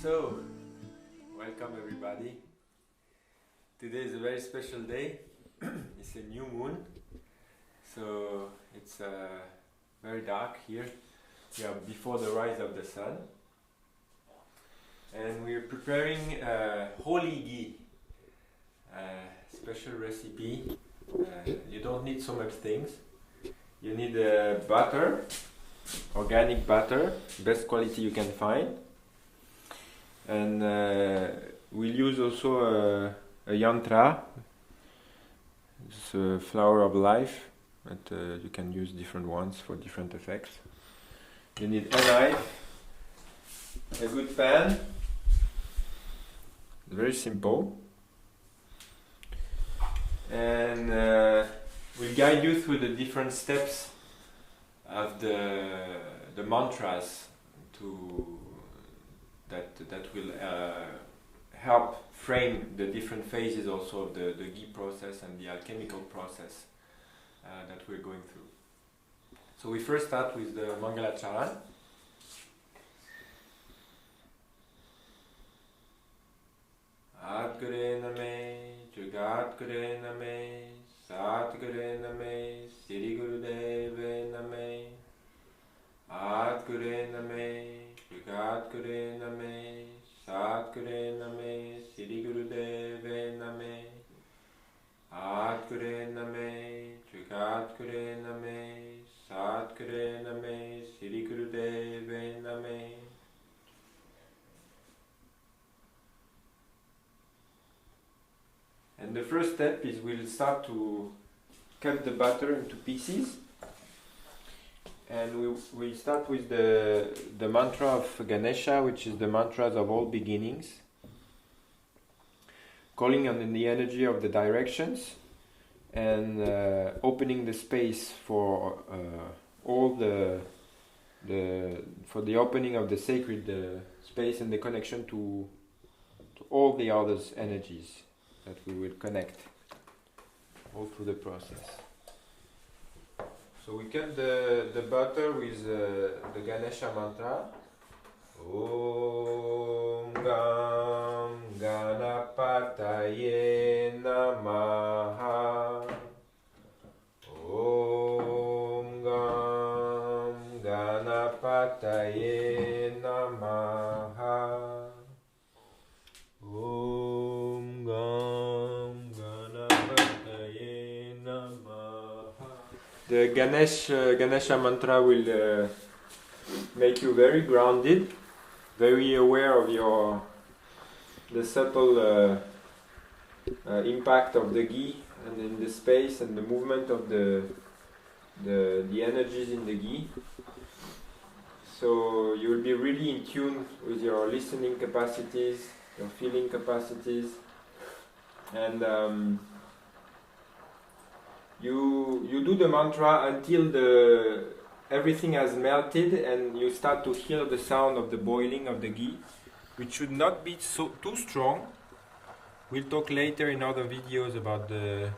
So, welcome everybody. Today is a very special day. It's a new moon, so it's very dark here. We are before the rise of the sun, and we are preparing Holy Ghee, special recipe. You don't need so much things. You need butter, organic butter, best quality you can find. And we'll use also a yantra. It's a flower of life, but you can use different ones for different effects. You need a knife, a good pan. Very simple. And we'll guide you through the different steps of the mantras that will help frame the different phases also of the ghee process and the alchemical process that we're going through. So we first start with the Mangalan Charan. Aad Gureh Nameh, Jugaad Nameh, Saat Nameh, Siri Deveh Nameh, Aad Gureh Nameh, Jugaad Nameh, Saat Nameh, Siri Deveh Nameh, Aad Gureh Nameh, Jugaad Nameh, Saat Nameh, Siri Deveh Nameh. And the first step is we'll start to cut the butter into pieces. And we start with the mantra of Ganesha, which is the mantras of all beginnings, calling on the energy of the directions and opening the space for all for the opening of the sacred space and the connection to all the others' energies that we will connect all through the process. So we cut the butter with the Ganesha Mantra. Gum Ganapataye Namaha. Gum Ganapataye Namaha. Gum Ganapataye Namaha. The Ganesha Mantra will make you very grounded, very aware of the subtle impact of the ghee and in the space and the movement of the energies in the ghee. So you will be really in tune with your listening capacities, your feeling capacities, and you do the mantra until everything has melted and you start to hear the sound of the boiling of the ghee, which should not be too strong. We'll talk later in other videos about the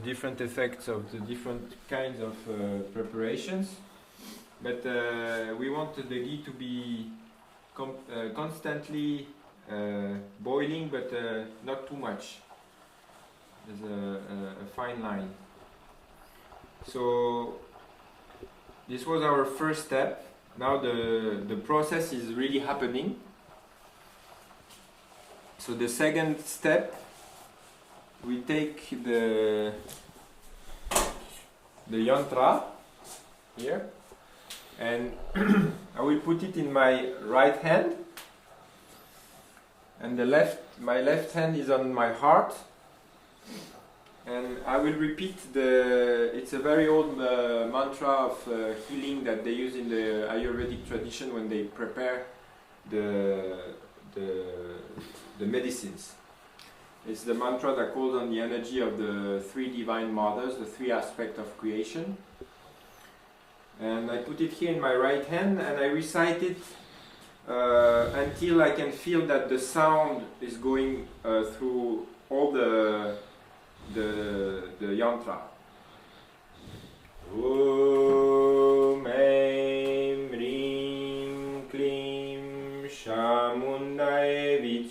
different effects of the different kinds of preparations. But we want the ghee to be constantly boiling, but not too much. There's a fine line. So this was our first step. Now the process is really happening. So the second step, we take the yantra here, and I will put it in my right hand, and my left hand is on my heart. And I will repeat it's a very old mantra of healing that they use in the Ayurvedic tradition when they prepare the medicines. It's the mantra that calls on the energy of the three divine mothers, the three aspects of creation. And I put it here in my right hand and I recite it until I can feel that the sound is going through all the yantra. Om Aim Hreem Kleem Sha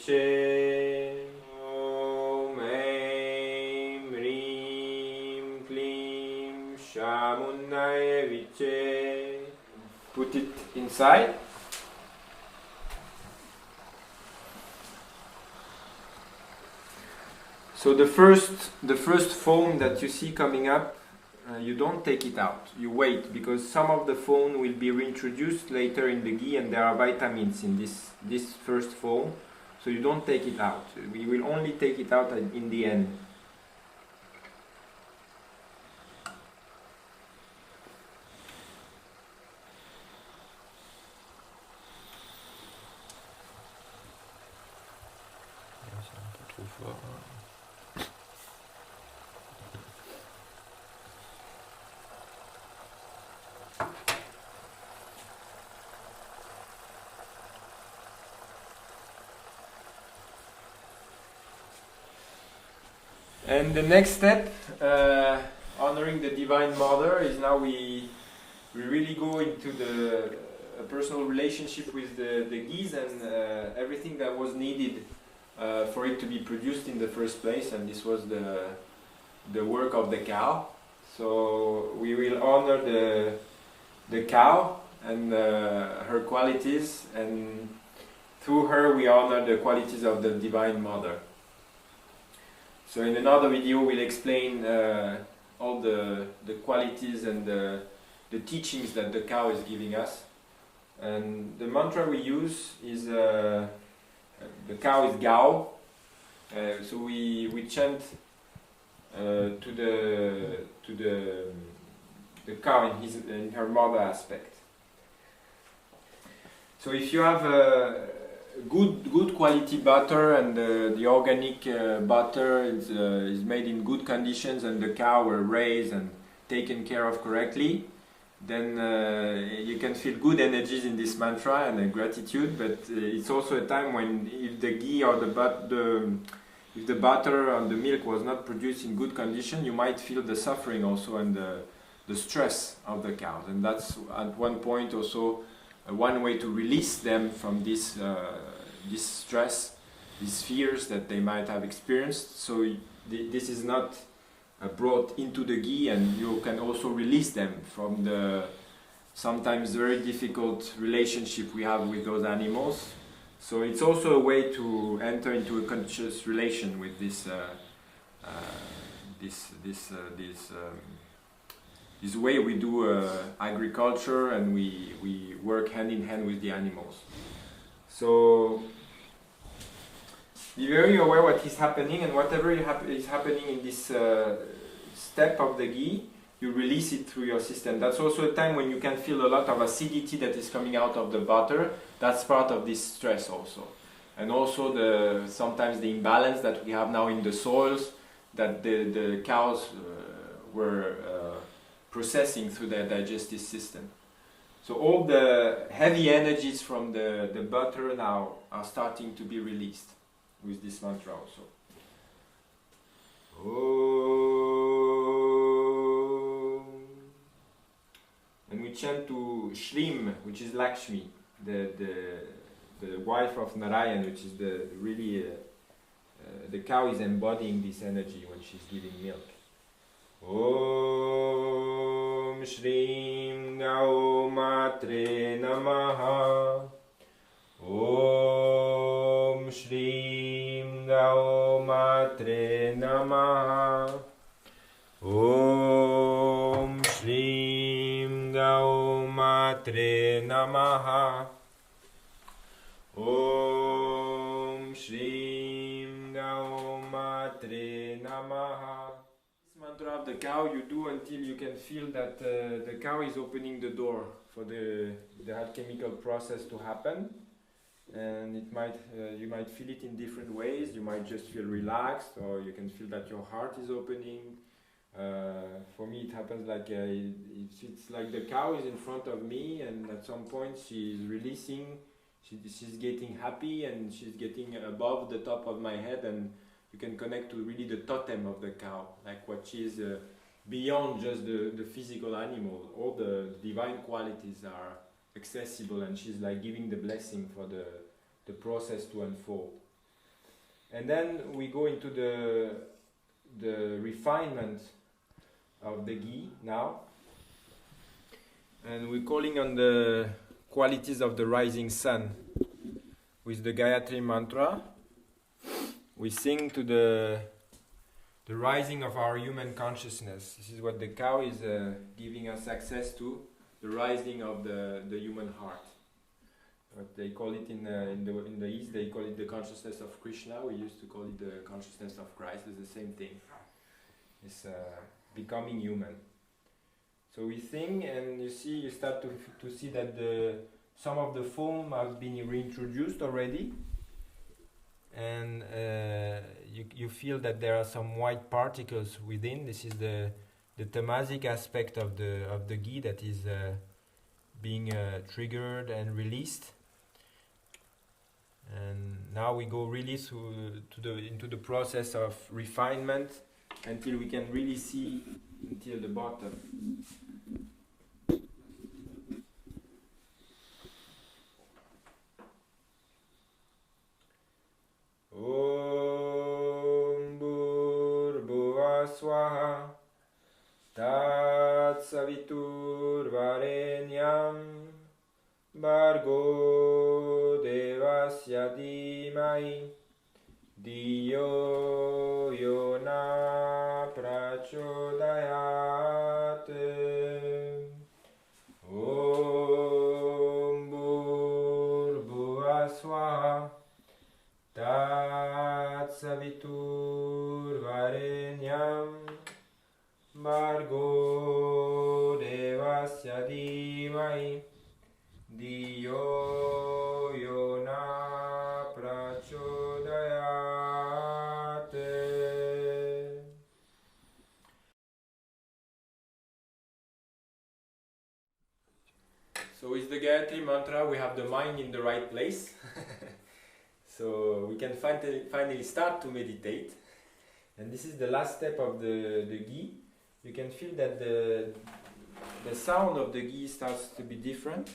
Viche. Om Aim Hreem Kleem Chamundaye Viche. Put it inside. So the first foam that you see coming up, you don't take it out. You wait, because some of the foam will be reintroduced later in the ghee, and there are vitamins in this first foam. So you don't take it out. We will only take it out in the end. And the next step, honoring the Divine Mother, is now we really go into the personal relationship with the ghees and everything that was needed for it to be produced in the first place, and this was the work of the cow. So we will honor the cow and her qualities, and through her we honor the qualities of the Divine Mother. So in another video we'll explain all the qualities and the teachings that the cow is giving us. And the mantra we use is, the cow is Gao. So we chant to the cow in her mother aspect. So if you have good quality butter, and the organic butter is made in good conditions, and the cow were raised and taken care of correctly, then you can feel good energies in this mantra and gratitude. But it's also a time when, if the ghee or if the butter and the milk was not produced in good condition, you might feel the suffering also, and the stress of the cows. And that's at one point also one way to release them from this stress, these fears that they might have experienced. So this is not brought into the ghee, and you can also release them from the sometimes very difficult relationship we have with those animals. So it's also a way to enter into a conscious relation with this way we do agriculture, and we work hand in hand with the animals. So be very aware what is happening, and whatever is happening in this step of the ghee, you release it through your system. That's also a time when you can feel a lot of acidity that is coming out of the butter. That's part of this stress also. And also sometimes the imbalance that we have now in the soils, that the cows were processing through their digestive system. So all the heavy energies from the butter now are starting to be released with this mantra also. Om. And we chant to Shreem, which is Lakshmi, the wife of Narayan, which is the cow is embodying this energy when she's giving milk. Om Shreem Gao Matre Namaha. Om Shreem Gao Matre Namaha. Om Shreem Gao Matre Namaha. Om Shreem Gao Matre Namaha. This mantra of the cow you do until you can feel that the cow is opening the door for the alchemical process to happen. And it might you might feel it in different ways. You might just feel relaxed, or you can feel that your heart is opening. For me it happens like it's like the cow is in front of me, and at some point she's releasing, she's getting happy, and she's getting above the top of my head, and you can connect to really the totem of the cow, like what she is beyond just the physical animal. All the divine qualities are accessible, and she's like giving the blessing for the process to unfold. And then we go into the refinement of the ghee now. And we're calling on the qualities of the rising sun with the Gayatri Mantra. We sing to the rising of our human consciousness. This is what the cow is giving us access to, the rising of the human heart. What they call it in the East, they call it the consciousness of Krishna. We used to call it the consciousness of Christ. It's the same thing. It's becoming human. So we sing, and you start to see that some of the foam has been reintroduced already, and you feel that there are some white particles within. This is the tamasic aspect of the ghee that is being triggered and released. And now we go really into the process of refinement until we can really see until the bottom. Om Bhur Buhva Swaha Tat Savitur Varenyam Bargo Devasya Dhimahi Diyo Yona Prachodayat. Om Bhur Buhva Swaha Tat Savitur Varenyam Bargo Devasya Dhimahi Diyo Yona Prachodayat. So with the Gayatri Mantra we have the mind in the right place. So we can finally start to meditate. And this is the last step of the ghee. You can feel that the sound of the ghee starts to be different.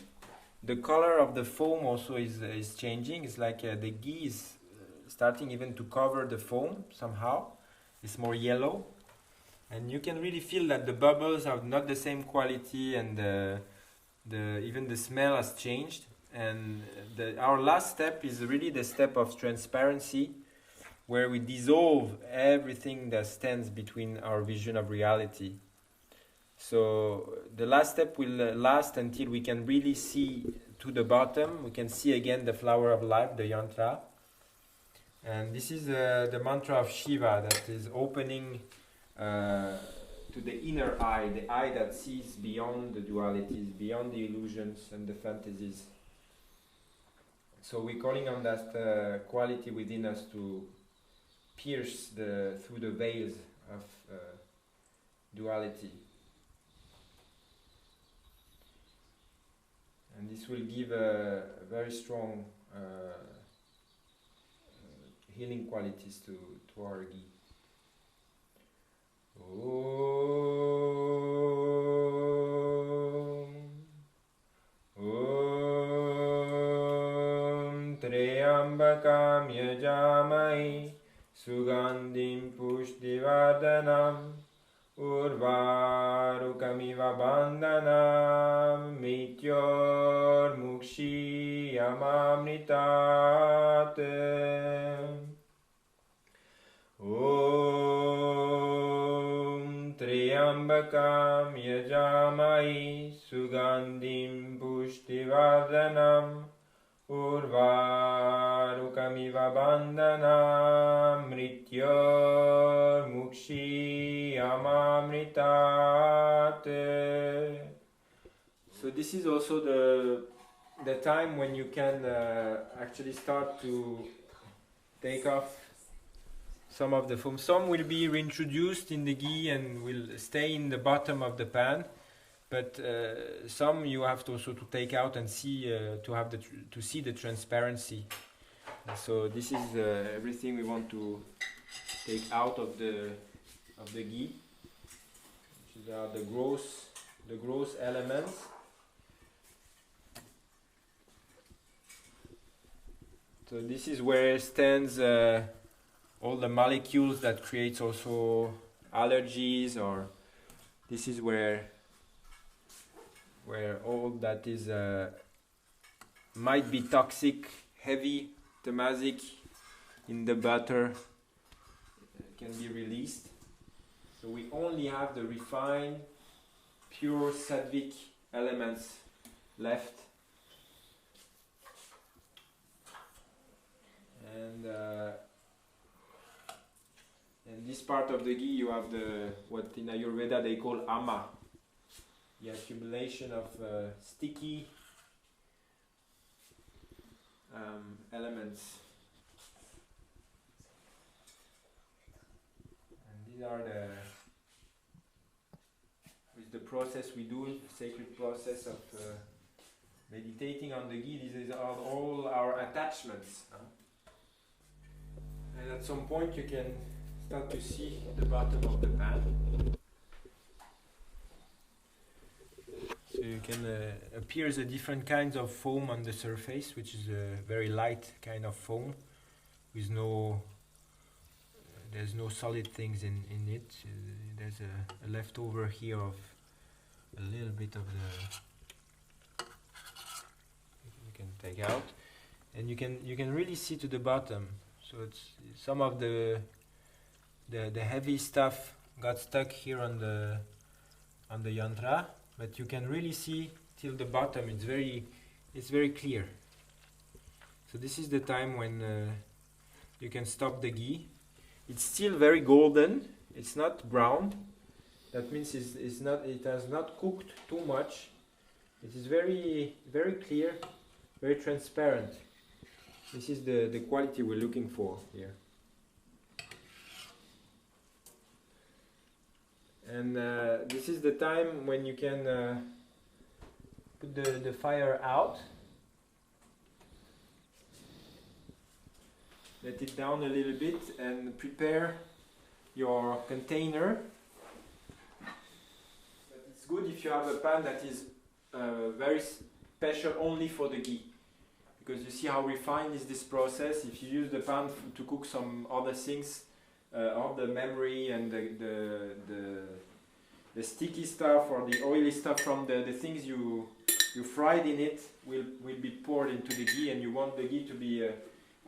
The color of the foam also is changing. It's like the ghee is starting even to cover the foam somehow. It's more yellow. And you can really feel that the bubbles have not the same quality, and even the smell has changed. And our last step is really the step of transparency, where we dissolve everything that stands between our vision of reality. So the last step will last until we can really see to the bottom. We can see again the flower of life, the yantra. And this is the mantra of Shiva that is opening to the inner eye, the eye that sees beyond the dualities, beyond the illusions and the fantasies. So we're calling on that quality within us to pierce through the veils of duality. And this will give a very strong healing qualities to our ghee. Om Trayambakam Yajamai Sugandhim puṣṭi-vardhanam Urvarukamiva bandhanam Mrityor mukshiyamamritat. Om Trayambakam yajamai Sugandhim puṣṭi-vardhanam Urvarukamiva bandhanam Mrityor mukshiyamamritat. So this is also the time when you can actually start to take off some of the foam. Some will be reintroduced in the ghee and will stay in the bottom of the pan, but some you have to also to take out and see to see the transparency. So this is everything we want to take out of the ghee, which are the gross elements. So this is where stands all the molecules that creates also allergies, or this is where all that is might be toxic, heavy, tamasic in the butter can be released. So we only have the refined, pure sattvic elements left. And this part of the ghee, you have what in Ayurveda they call ama, the accumulation of sticky elements. And these are the process we do, sacred process of meditating on the ghee. These are all our attachments. And at some point you can start to see the bottom of the pan. So you can appears a different kinds of foam on the surface, which is a very light kind of foam with there's no solid things in it. There's a leftover here of a little bit of the you can take out, and you can really see to the bottom. So it's some of the heavy stuff got stuck here on the yantra, but you can really see till the bottom. It's very clear. So this is the time when you can stop the ghee. It's still very golden. It's not brown. That means it has not cooked too much. It is very clear, very transparent. This is the quality we're looking for here. And this is the time when you can put the fire out. Let it down a little bit and prepare your container. But it's good if you have a pan that is very special only for the ghee. Because you see how refined is this process. If you use the pan to cook some other things, all the memory and the sticky stuff or the oily stuff from the things you fried in it will be poured into the ghee, and you want the ghee to be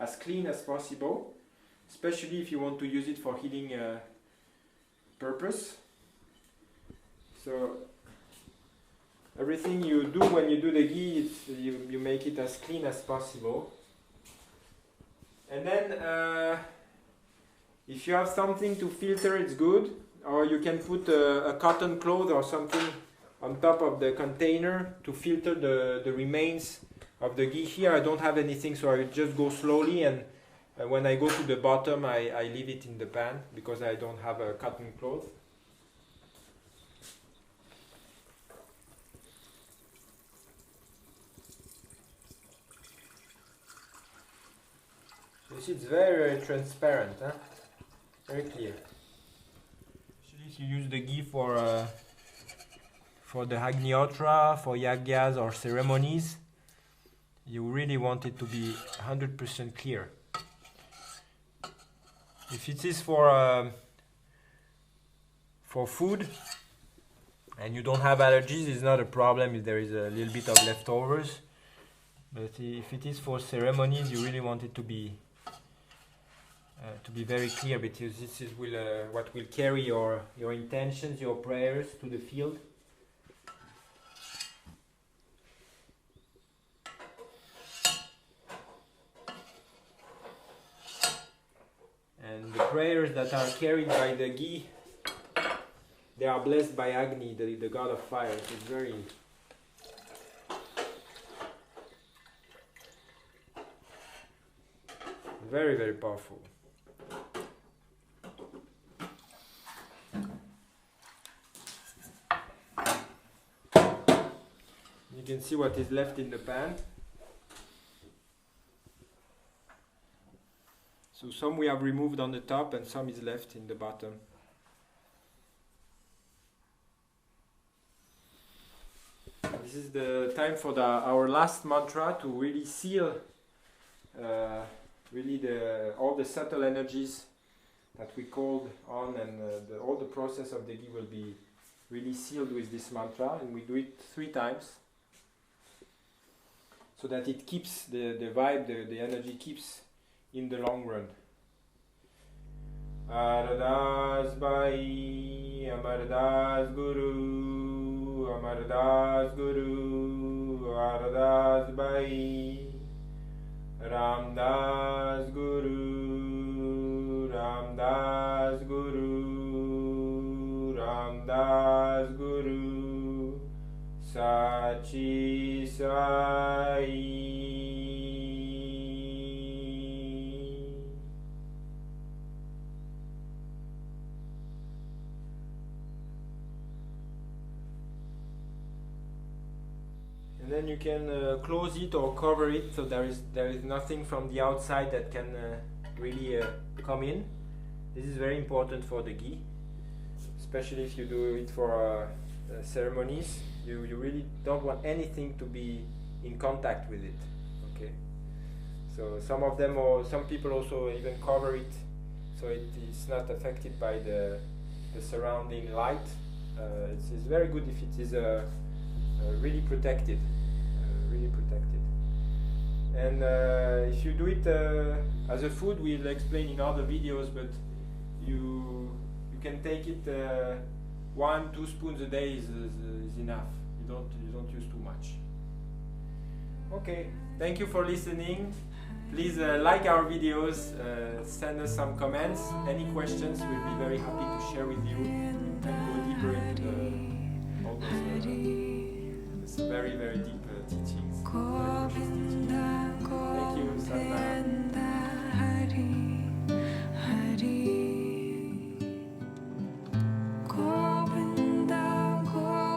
as clean as possible, especially if you want to use it for healing purpose. So everything you do when you do the ghee, you make it as clean as possible. And then if you have something to filter, it's good. Or you can put a cotton cloth or something on top of the container to filter the remains of the ghee. Here I don't have anything, so I just go slowly, and when I go to the bottom I leave it in the pan because I don't have a cotton cloth. You see, it's very transparent, huh? Very clear. Actually, if you use the ghee for the Agnihotra, for yagyas or ceremonies, you really want it to be 100% clear. If it is for food and you don't have allergies, it's not a problem if there is a little bit of leftovers. But if it is for ceremonies, you really want it to be very clear, because this is what will carry your intentions, your prayers to the field. And the prayers that are carried by the ghee, they are blessed by Agni, the god of fire. So it's very, very powerful. You can see what is left in the pan. So some we have removed on the top and some is left in the bottom. This is the time for our last mantra to really seal all the subtle energies that we called on, and all the process of the ghee will be really sealed with this mantra, and we do it 3 times so that it keeps the vibe, the energy keeps in the long run. Ardhas Bhaee, Ardhas Guru, Ardhas Guru, Ardhas Bhaee, Ramdas Guru, Ramdas Guru, Ramdas Guru, Sachi Sai. And then you can close it or cover it, so there is nothing from the outside that can really come in. This is very important for the ghee, especially if you do it for ceremonies. You really don't want anything to be in contact with it. Okay. So some people also even cover it, so it is not affected by the surrounding light. It's very good if it is really protected. And if you do it as a food, we'll explain in other videos, but you can take it 1-2 spoons a day is enough. You don't use too much. Okay, thank you for listening. Please like our videos, send us some comments, any questions. We'll be very happy to share with you and go deeper into all those very, very deep